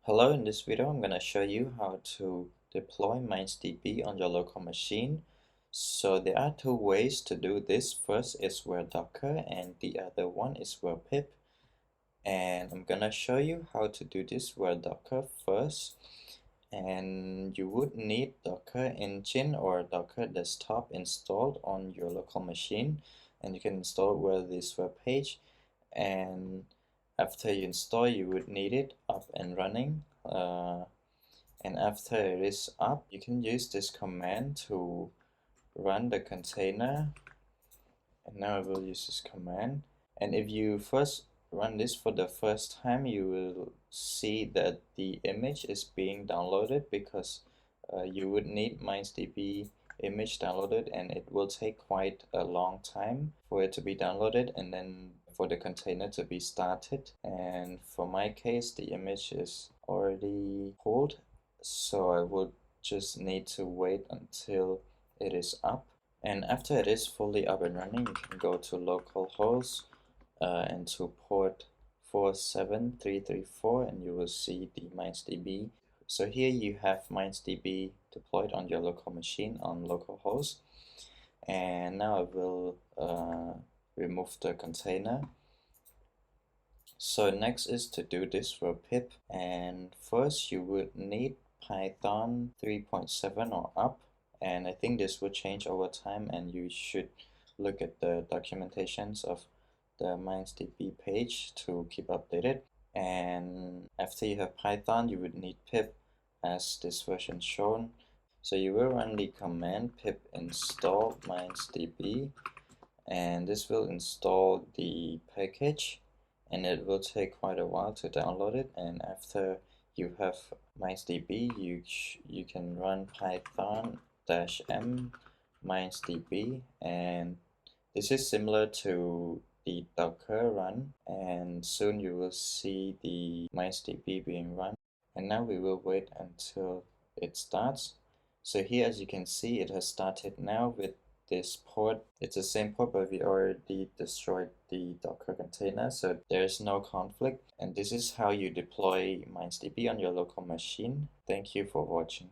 Hello, in this video I'm going to show you how to deploy MindsDB on your local machine. So there are two ways to do this. First is via Docker and the other one is via PIP. And I'm going to show you how to do this via Docker first. And you would need Docker Engine or Docker Desktop installed on your local machine. And you can install it via this web page. And after you install, you would need it up and running. And after it is up, you can use this command to run the container. And now I will use this command. And if you first run this for the first time, you will see that the image is being downloaded because you would need MindsDB image downloaded, and it will take quite a long time for it to be downloaded and then for the container to be started. And for my case, the image is already pulled, so I will just need to wait until it is up. And after it is fully up and running, you can go to localhost and to port 47334, and you will see the MindsDB. So here you have MindsDB deployed on your local machine on localhost. And now I will remove the container. So next is to do this for pip, and first you would need Python 3.7 or up, and I think this will change over time, and you should look at the documentations of the MindsDB page to keep updated. And after you have Python, you would need pip as this version shown. So you will run the command pip install MindsDB, and this will install the package, and it will take quite a while to download it. And after you have MindsDB, you can run python-m MindsDB, and this is similar to the Docker run, and soon you will see the MindsDB being run. And now we will wait until it starts. So here, as you can see, it has started now with this port. It's the same port, but we already destroyed the Docker container, so there's no conflict. And this is how you deploy MindsDB on your local machine. Thank you for watching.